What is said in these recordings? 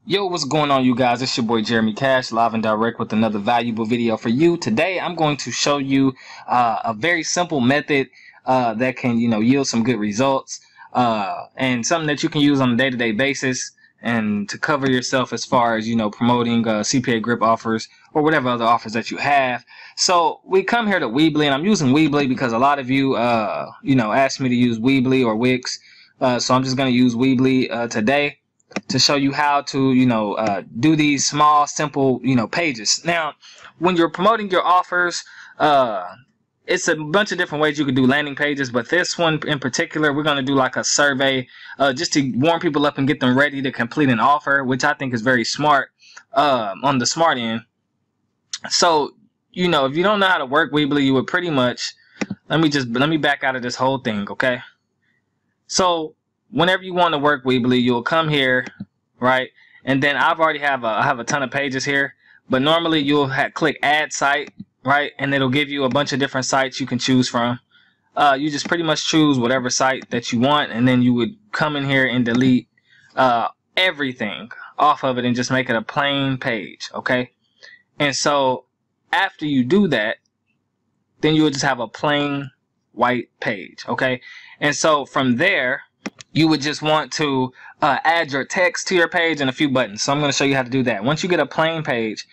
Yo, what's going on, you guys? It's your boy Jeremy Cash, live and direct with another valuable video for you. Today, I'm going to show you a very simple method that can, yield some good results and something that you can use on a day-to-day basis and to cover yourself as far as, promoting CPA grip offers or whatever other offers that you have. So we come here to Weebly, and I'm using Weebly because a lot of you, asked me to use Weebly or Wix. So I'm just going to use Weebly today to show you how to, do these small, simple, pages. Now, when you're promoting your offers, it's a bunch of different ways you could do landing pages, but this one in particular, we're going to do like a survey just to warm people up and get them ready to complete an offer, which I think is very smart on the smart end. So, if you don't know how to work Weebly, you would pretty much, let me back out of this whole thing, okay? So, whenever you want to work Weebly, you'll come here, right? And then I have a ton of pages here, but normally you'll click add site, right? And it'll give you a bunch of different sites you can choose from. You just pretty much choose whatever site that you want, and then you would come in here and delete everything off of it and just make it a plain page, okay? And so after you do that, then you would just have a plain white page, okay? And so from there, you would just want to add your text to your page and a few buttons. So I'm going to show you how to do that. Once you get a plain page,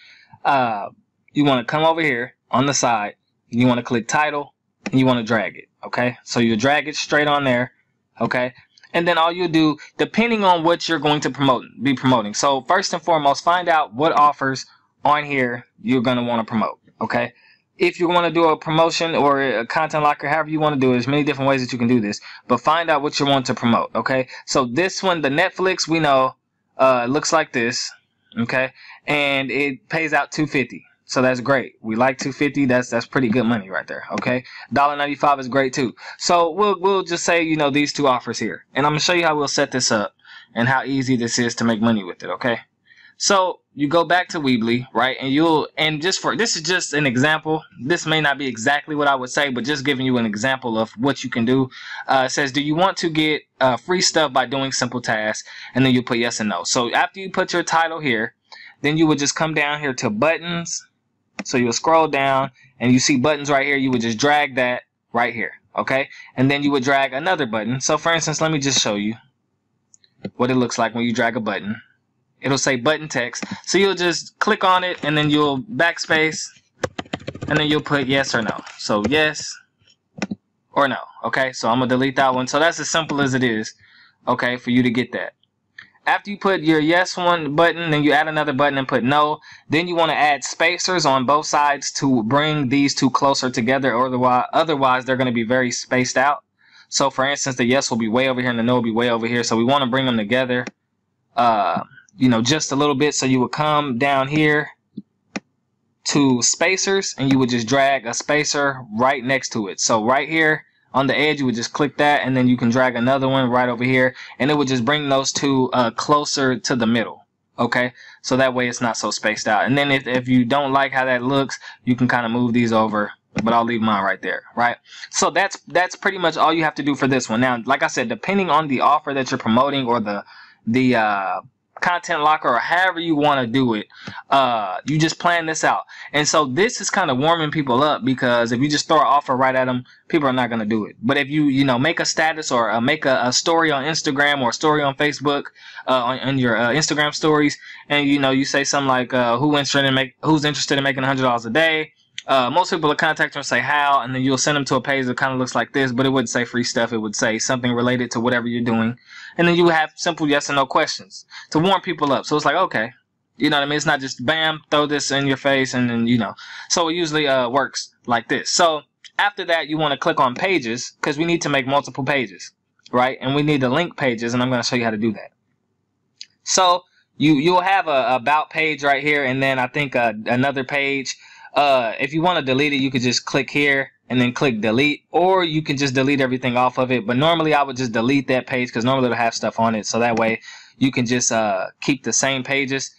you want to come over here on the side. You want to click title and you want to drag it. Okay, so you drag it straight on there. Okay, and then all you do, depending on what you're going to be promoting. So first and foremost, find out what offers on here you're going to want to promote. Okay. If you want to do a promotion or a content locker, however you want to do it, there's many different ways that you can do this. But find out what you want to promote, okay? So this one, the Netflix, we know, looks like this, okay? And it pays out $2.50, so that's great. We like $2.50. That's pretty good money right there, okay? $1.95 is great too. So we'll just say, these two offers here, and I'm gonna show you how we'll set this up and how easy this is to make money with it, okay? So you go back to Weebly, right? And this is just an example. This may not be exactly what I would say, but just giving you an example of what you can do. It says, do you want to get free stuff by doing simple tasks? And then you put yes and no. So after you put your title here, then you would just come down here to buttons. So you'll scroll down and you see buttons right here. You would just drag that right here, okay? And then you would drag another button. So for instance, let me just show you what it looks like when you drag a button. It'll say button text. So you'll just click on it and then you'll backspace and then you'll put yes or no. So yes or no. Okay, so I'm going to delete that one. So that's as simple as it is, okay, for you to get that. After you put your yes one button, then you add another button and put no. Then you want to add spacers on both sides to bring these two closer together. Otherwise, they're going to be very spaced out. So for instance, the yes will be way over here and the no will be way over here. So we want to bring them together. Just a little bit. So you would come down here to spacers and you would just drag a spacer right next to it. So right here on the edge, you would just click that and then you can drag another one right over here and it would just bring those two closer to the middle. Okay, so that way it's not so spaced out. And then if you don't like how that looks, you can kind of move these over, but I'll leave mine right there, right? So that's pretty much all you have to do for this one. Now, like I said, depending on the offer that you're promoting or the content locker or however you want to do it, you just plan this out. And so this is kind of warming people up, because if you just throw an offer right at them, people are not going to do it. But if you make a status or make a story on Instagram or a story on Facebook, on your Instagram stories, and you say something like who's interested in making $100 a day, most people will contact you and say how, and then you'll send them to a page that kind of looks like this, but it wouldn't say free stuff. It would say something related to whatever you're doing. And then you would have simple yes and no questions to warm people up. So it's like, okay, you know what I mean? It's not just bam, throw this in your face and then, So it usually works like this. So after that, you want to click on pages, because we need to make multiple pages, right? And we need to link pages, and I'm going to show you how to do that. So you'll have a about page right here, and then I think another page. If you want to delete it, you could just click here and then click delete, or you can just delete everything off of it. But normally I would just delete that page, because normally it'll have stuff on it, so that way you can just keep the same pages.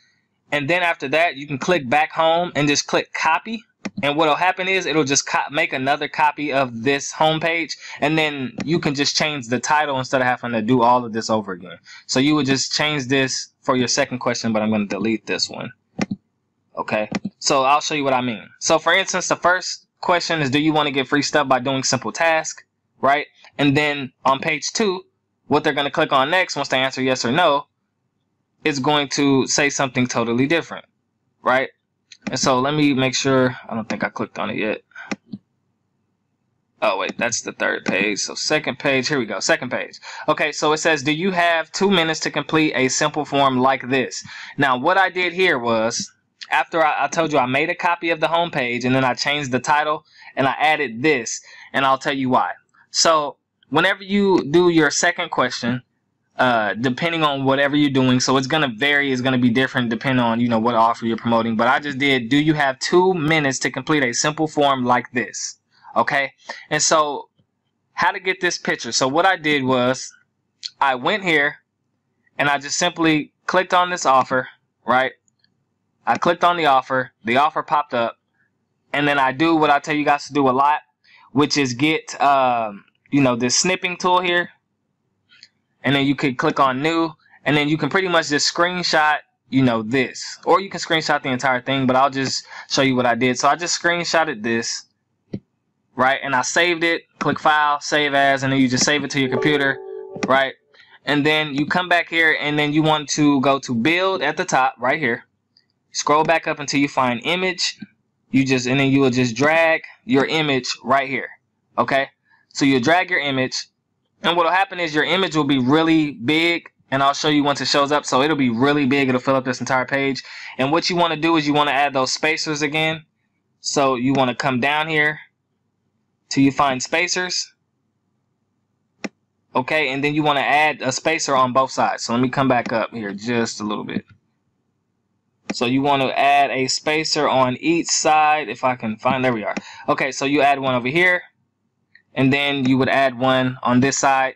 And then after that, you can click back home and just click copy, And what'll happen is it'll just make another copy of this homepage, and then you can just change the title instead of having to do all of this over again. So you would just change this for your second question, but I'm going to delete this one. Okay, so I'll show you what I mean. So for instance, the first question is, do you want to get free stuff by doing simple tasks, right? And then on page 2, what they're going to click on next, once they answer yes or no, is going to say something totally different, right? And so let me make sure. I don't think I clicked on it yet. Oh wait, that's the third page. So second page, here we go, second page. Okay, so it says, do you have 2 minutes to complete a simple form like this? Now what I did here was, after I told you I made a copy of the home page, and then I changed the title and I added this, and I'll tell you why. So whenever you do your second question, depending on whatever you're doing, so it's going to vary, it's going to be different depending on, you know, what offer you're promoting. But I just did, do you have 2 minutes to complete a simple form like this? Okay, and so how to get this picture. So what I did was I went here and I just simply clicked on this offer, right? I clicked on the offer popped up, and then I do what I tell you guys to do a lot, which is get you know, this snipping tool here, and then you could click on new, and then you can pretty much just screenshot, you know, this, or you can screenshot the entire thing, but I'll just show you what I did. So I just screenshotted this, right, and I saved it. Click file, save as, and then you just save it to your computer, right? And then you come back here, and then you want to go to build at the top right here. Scroll back up until you find image. And then you will just drag your image right here. Okay, so you'll drag your image, and what will happen is your image will be really big, and I'll show you once it shows up. So it'll be really big, it'll fill up this entire page. And what you want to do is you want to add those spacers again. So you want to come down here till you find spacers. Okay, and then you want to add a spacer on both sides. So let me come back up here just a little bit. So you want to add a spacer on each side, if I can find, there we are. Okay, so you add one over here, and then you would add one on this side,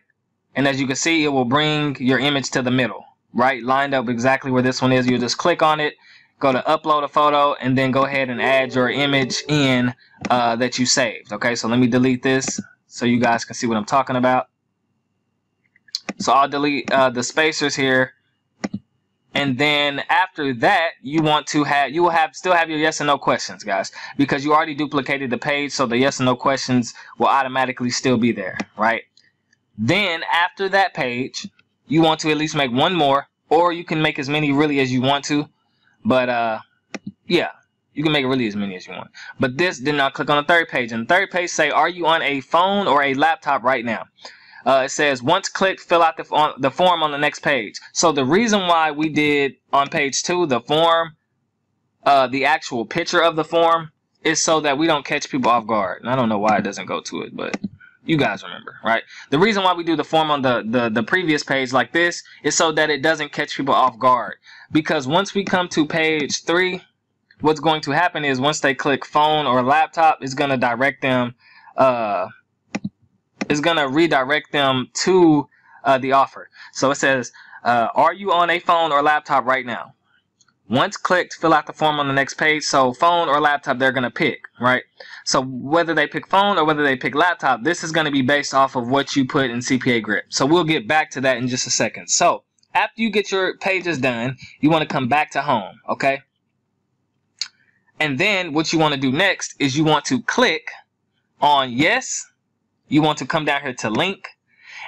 and as you can see, it will bring your image to the middle, right, lined up exactly where this one is. You'll just click on it, go to upload a photo, and then go ahead and add your image in that you saved. Okay, so let me delete this so you guys can see what I'm talking about. So I'll delete the spacers here. And then after that, you will still have your yes and no questions, guys, because you already duplicated the page, so the yes and no questions will automatically still be there, right? Then after that page, you want to at least make one more, or you can make as many really as you want to, but yeah, you can make really as many as you want. But then I'll click on the third page, and the third page say, are you on a phone or a laptop right now? It says, once clicked, fill out the form on the next page. So the reason why we did on page 2 the form, the actual picture of the form, is so that we don't catch people off guard. And I don't know why it doesn't go to it, but you guys remember, right? The reason why we do the form on the previous page like this is so that it doesn't catch people off guard. Because once we come to page 3, what's going to happen is once they click phone or laptop, it's going to direct them redirect them to the offer. So it says, are you on a phone or laptop right now? Once clicked, fill out the form on the next page. So phone or laptop, they're going to pick, right? So whether they pick phone or whether they pick laptop, this is going to be based off of what you put in CPAGRIP. So we'll get back to that in just a second. So after you get your pages done, you want to come back to home, okay? And then what you want to do next is you want to click on yes. You want to come down here to link,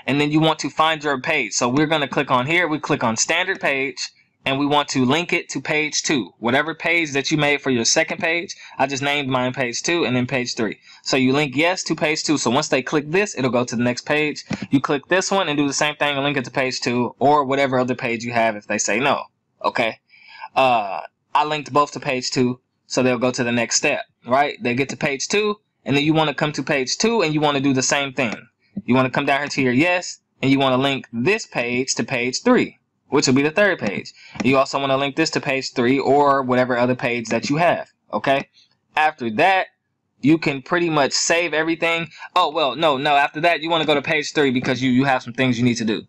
and then you want to find your page. So we're going to click on here. We click on standard page, and we want to link it to page 2. Whatever page that you made for your second page, I just named mine page 2 and then page 3. So you link yes to page 2. So once they click this, it'll go to the next page. You click this one and do the same thing and link it to page 2 or whatever other page you have if they say no. Okay. I linked both to page 2, so they'll go to the next step, right? They get to page 2. And then you want to come to page 2 and you want to do the same thing. You want to come down here to your yes, and you want to link this page to page 3, which will be the third page. You also want to link this to page 3 or whatever other page that you have. Okay. After that, you can pretty much save everything. Oh, well, no. After that, you want to go to page 3 because you have some things you need to do.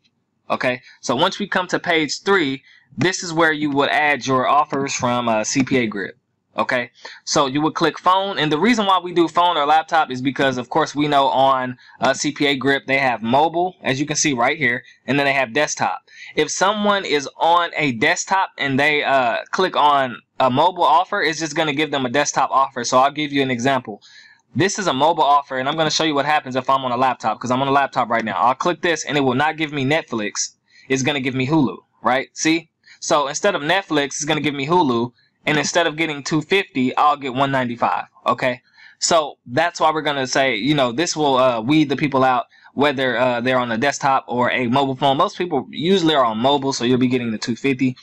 Okay. So once we come to page 3, this is where you would add your offers from CPAGRIP. Okay, so you would click phone, and the reason why we do phone or laptop is because, of course, we know on CPAGRIP they have mobile, as you can see right here, and then they have desktop. If someone is on a desktop and they click on a mobile offer, it's just going to give them a desktop offer. So I'll give you an example. This is a mobile offer, and I'm going to show you what happens if I'm on a laptop, because I'm on a laptop right now. I'll click this, and it will not give me Netflix. It's going to give me Hulu, right? See? So instead of Netflix, it's going to give me Hulu. And instead of getting $250, I'll get $195. Okay, so that's why we're gonna say, you know, this will weed the people out, whether they're on a desktop or a mobile phone. Most people usually are on mobile, so you'll be getting the $250.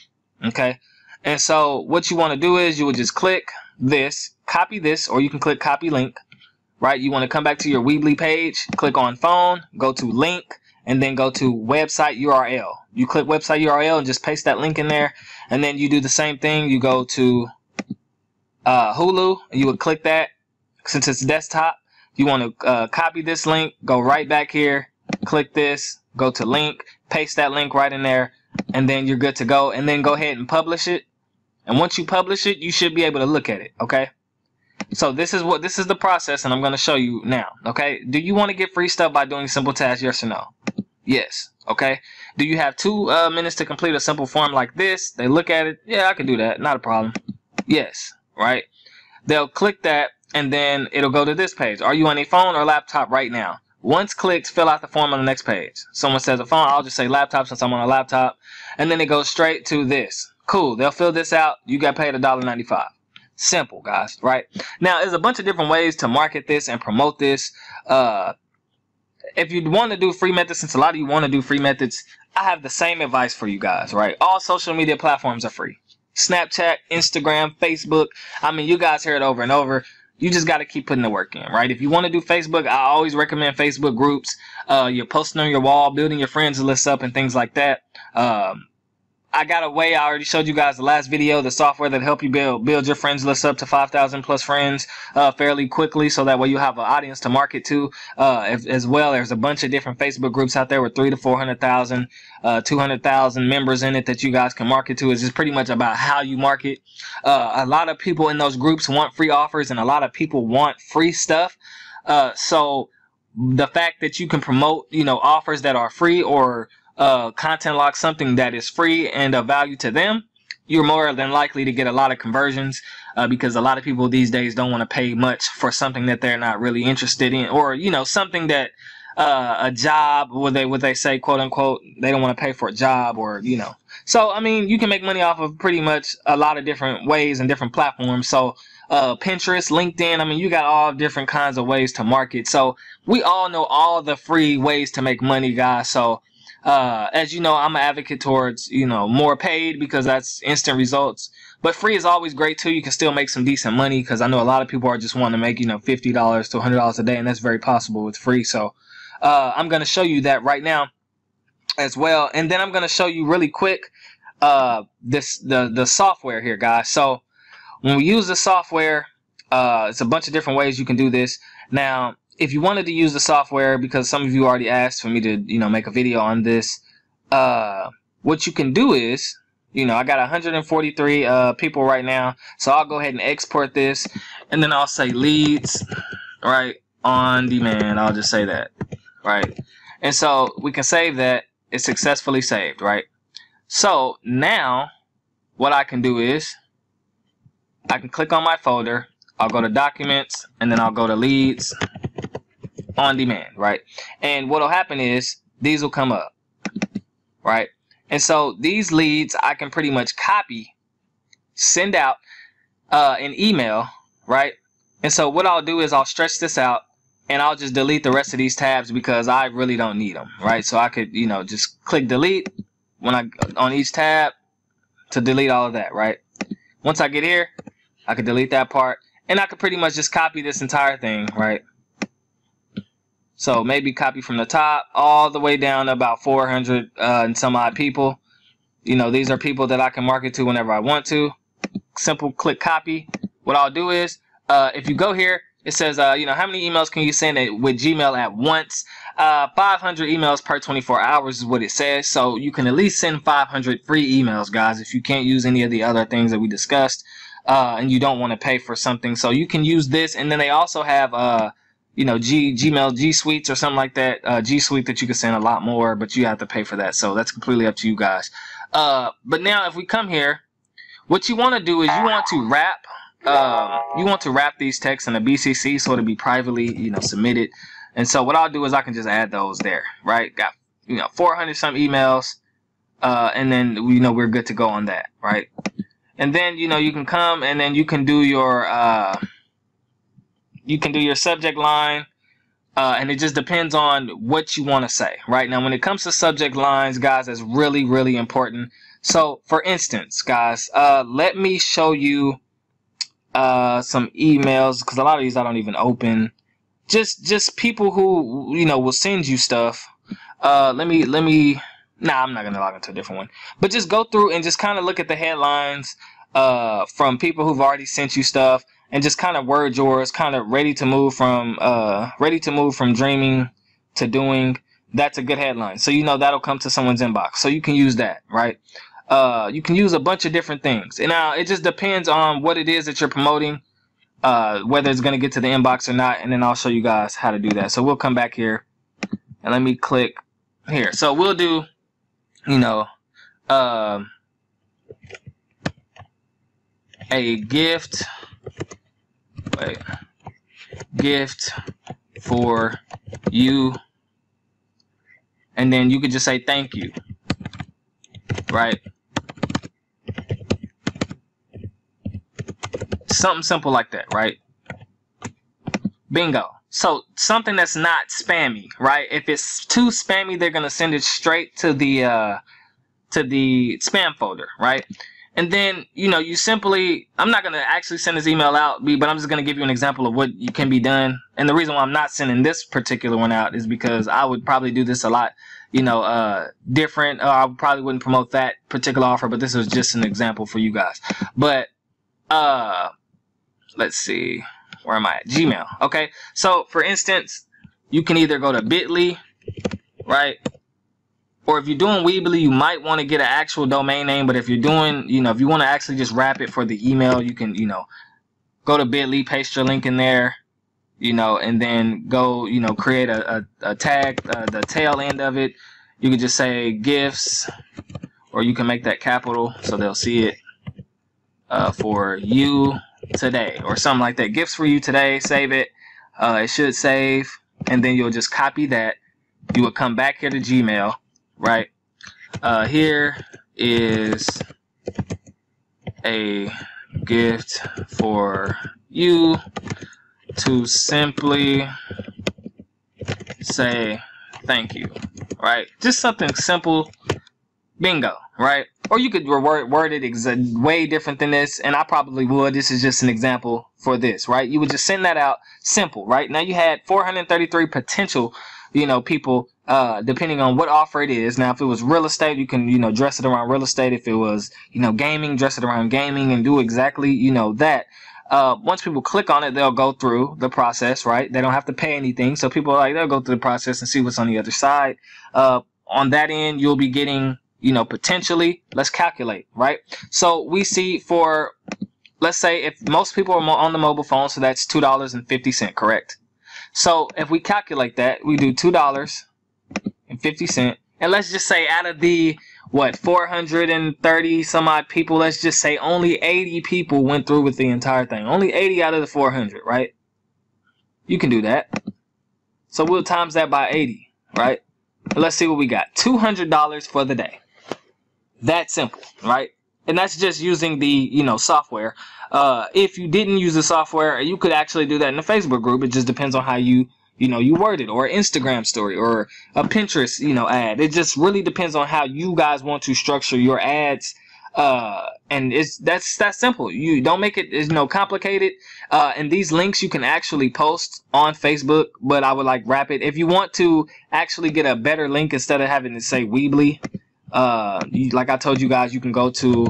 Okay, and so what you want to do is you would just click this, copy this, or you can click copy link. Right, you want to come back to your Weebly page, click on phone, go to link, and then go to website URL. You click website URL and just paste that link in there. And then you do the same thing. You go to Hulu, and you would click that. Since it's desktop, you want to copy this link, go right back here, click this, go to link, paste that link right in there, and then you're good to go. And then go ahead and publish it. And once you publish it, you should be able to look at it. Okay. So this is the process, and I'm going to show you now. Okay. Do you want to get free stuff by doing simple tasks? Yes or no? Yes. Okay. Do you have 2 minutes to complete a simple form like this? They look at it. Yeah, I can do that. Not a problem. Yes. Right. They'll click that, and then it'll go to this page. Are you on a phone or laptop right now? Once clicked, fill out the form on the next page. Someone says a phone, I'll just say laptop since I'm on a laptop. And then it goes straight to this. Cool. They'll fill this out. You got paid $1.95. Simple, guys. Right. Now, there's a bunch of different ways to market this and promote this. If you want to do free methods, since a lot of you want to do free methods, I have the same advice for you guys, right? All social media platforms are free. Snapchat, Instagram, Facebook. I mean, you guys hear it over and over. You just got to keep putting the work in, right? If you want to do Facebook, I always recommend Facebook groups. You're posting on your wall, building your friends list up and things like that. I got a way. I already showed you guys the last video, the software that help you build your friends list up to 5,000 plus friends fairly quickly, so that way you have an audience to market to. As well, there's a bunch of different Facebook groups out there with 300,000 to 400,000, 200,000 members in it that you guys can market to. It's just pretty much about how you market. A lot of people in those groups want free offers, and a lot of people want free stuff. So the fact that you can promote, you know, offers that are free, or content lock something that is free and of value to them, you're more than likely to get a lot of conversions, because a lot of people these days don't want to pay much for something that they're not really interested in, or, you know, something that a job, what they say, quote unquote, they don't want to pay for a job, or, you know. So I mean, you can make money off of pretty much a lot of different ways and different platforms. So Pinterest, LinkedIn, I mean, you got all different kinds of ways to market. So we all know all the free ways to make money, guys. So as you know, I'm an advocate towards, you know, more paid, because that's instant results. But free is always great too. You can still make some decent money, because I know a lot of people are just wanting to make, you know, $50 to $100 a day, and that's very possible with free. So I'm going to show you that right now as well. And then I'm going to show you really quick the software here, guys. So when we use the software, it's a bunch of different ways you can do this. Now, if you wanted to use the software, because some of you already asked for me to, you know, make a video on this, what you can do is, you know, I got 143 people right now, so I'll go ahead and export this, and then I'll say leads, right, on demand. I'll just say that, right, and so we can save that. It's successfully saved, right? So now what I can do is I can click on my folder, I'll go to documents, and then I'll go to leads on demand, right? And what'll happen is these will come up, right? And so these leads I can pretty much copy, send out an email, right? And so what I'll do is I'll stretch this out, and I'll just delete the rest of these tabs, because I really don't need them, right? So I could, you know, just click delete when on each tab to delete all of that, right? Once I get here, I could delete that part, and I could pretty much just copy this entire thing, right? So maybe copy from the top all the way down to about 400 and some odd people. You know, these are people that I can market to whenever I want to. Simple click copy. What I'll do is, if you go here, it says, you know, how many emails can you send with Gmail at once? 500 emails per 24 hours is what it says. So you can at least send 500 free emails, guys, if you can't use any of the other things that we discussed. and you don't want to pay for something. So you can use this. And then they also have Gmail G Suites or something like that. G Suite that you can send a lot more, but you have to pay for that. So that's completely up to you guys. But now if we come here, what you want to do is you want to wrap these texts in a BCC so it'll be privately, submitted. And so what I'll do is I can just add those there, right? Got 400 some emails, and then we're good to go on that, right? And then you can come and then you can do your subject line, and it just depends on what you want to say, right? Now when it comes to subject lines, guys, that's really, really important. So for instance, guys, let me show you some emails, because a lot of these I don't even open. Just people who will send you stuff. Nah, I'm not gonna log into a different one. But just go through and just kind of look at the headlines from people who've already sent you stuff, and just kind of word yours, kind of ready to move from dreaming to doing. That's a good headline. So that'll come to someone's inbox. So you can use that, right? You can use a bunch of different things. And now it just depends on what it is that you're promoting, whether it's going to get to the inbox or not. And then I'll show you guys how to do that. So we'll come back here and let me click here. So we'll do, a gift for you. And then you could just say thank you, right? Something simple like that, right? Bingo. So something that's not spammy, right? If it's too spammy, they're gonna send it straight to the spam folder, right? And then you simply, I'm not gonna actually send this email out, but I'm just gonna give you an example of what can be done. And the reason why I'm not sending this particular one out is because I would probably do this a lot, different. I probably wouldn't promote that particular offer, but this was just an example for you guys. But let's see, where am I at? Gmail. Okay, so for instance, you can either go to bit.ly, right? Or if you're doing Weebly, you might want to get an actual domain name. But if you're doing, if you want to actually just wrap it for the email, you can, go to bit.ly, paste your link in there, and then go, create a tag, the tail end of it. You can just say gifts, or you can make that capital so they'll see it, for you today, or something like that. Gifts for you today. Save it. It should save, and then you'll just copy that. You will come back here to Gmail. Right, here is a gift for you to simply say thank you, right? Just something simple, bingo, right? Or you could word it way different than this, and I probably would. This is just an example for this, right? You would just send that out simple, right? Now you had 433 potential, people, depending on what offer it is. Now, if it was real estate, you can, dress it around real estate. If it was, gaming, dress it around gaming and do exactly, that. Once people click on it, they'll go through the process, right? They don't have to pay anything. So people they'll go through the process and see what's on the other side. On that end, you'll be getting, potentially, let's calculate, right? So we see for, let's say if most people are on the mobile phone, so that's $2.50, correct? So if we calculate that, we do $2.50, and let's just say out of the 430 some odd people, let's just say only 80 people went through with the entire thing. Only 80 out of the 400, right? You can do that. So we'll times that by 80, right? And let's see what we got. $200 for the day. That simple, right? And that's just using the, software. If you didn't use the software, you could actually do that in the Facebook group. It just depends on how you word it, or an Instagram story, or a Pinterest, ad. It just really depends on how you guys want to structure your ads. And that's simple. You don't make it, complicated. And these links you can actually post on Facebook, but I would wrap it. If you want to actually get a better link instead of having to say Weebly, like I told you guys, you can go to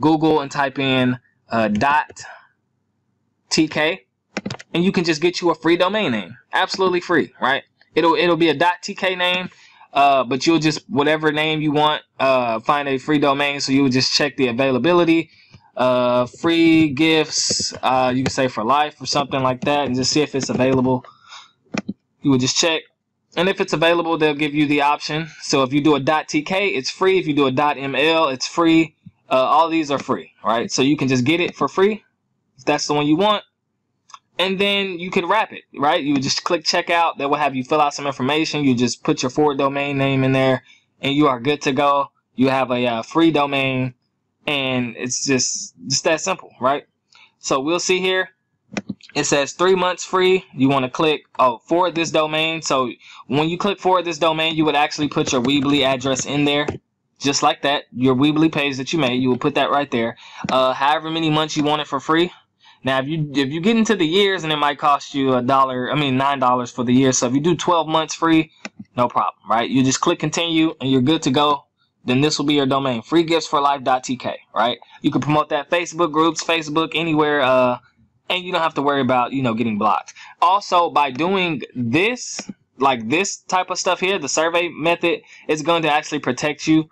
Google and type in .tk, and you can just get you a free domain name, absolutely free, right? It'll be a .tk name, but you'll just, whatever name you want, find a free domain. So you'll just check the availability, free gifts, you can say for life or something like that, and just see if it's available. You would just check, and if it's available, they'll give you the option. So if you do a .tk, it's free. If you do a .ml, it's free. All these are free, right? So you can just get it for free if that's the one you want, and then you could wrap it, right? You would just click checkout. That will have you fill out some information. You just put your forward domain name in there, and you are good to go. You have a free domain, and it's just that simple, right? So we'll see here. It says 3 months free. You want to click forward this domain. So when you click forward this domain, you would actually put your Weebly address in there, just like that. Your Weebly page that you made, you will put that right there. However many months you want it for free. Now, if you get into the years, and it might cost you $9 for the year. So if you do 12 months free, no problem, right? You just click continue, and you're good to go. Then this will be your domain, freegiftsforlife.tk, right? You can promote that Facebook groups, Facebook, anywhere, and you don't have to worry about, getting blocked. Also, by doing this, like this type of stuff here, the survey method, it's going to actually protect you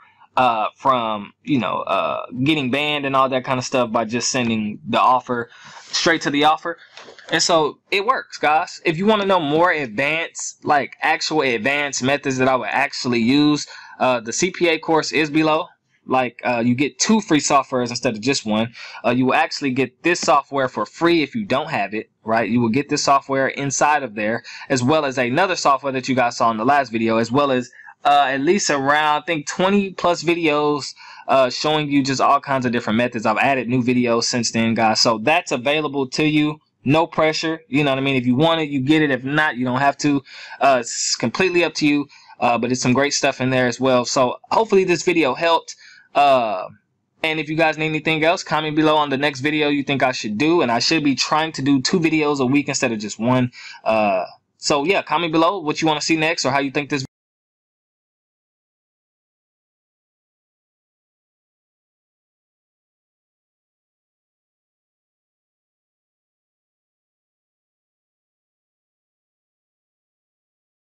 from, getting banned and all that kind of stuff by just sending the offer straight to the offer. And so it works, guys. If you want to know more advanced, like actual advanced methods that I would actually use, the CPA course is below. Like you get 2 free softwares instead of just 1. You will actually get this software for free if you don't have it, right? You will get this software inside of there, as well as another software that you guys saw in the last video, as well as at least around, I think, 20 plus videos showing you just all kinds of different methods. I've added new videos since then, guys. So that's available to you. No pressure. You know what I mean? If you want it, you get it. If not, you don't have to. It's completely up to you. But it's some great stuff in there as well. So hopefully this video helped. And if you guys need anything else, comment below on the next video you think I should do. And I should be trying to do 2 videos a week instead of just 1. So yeah, comment below what you want to see next, or how you think this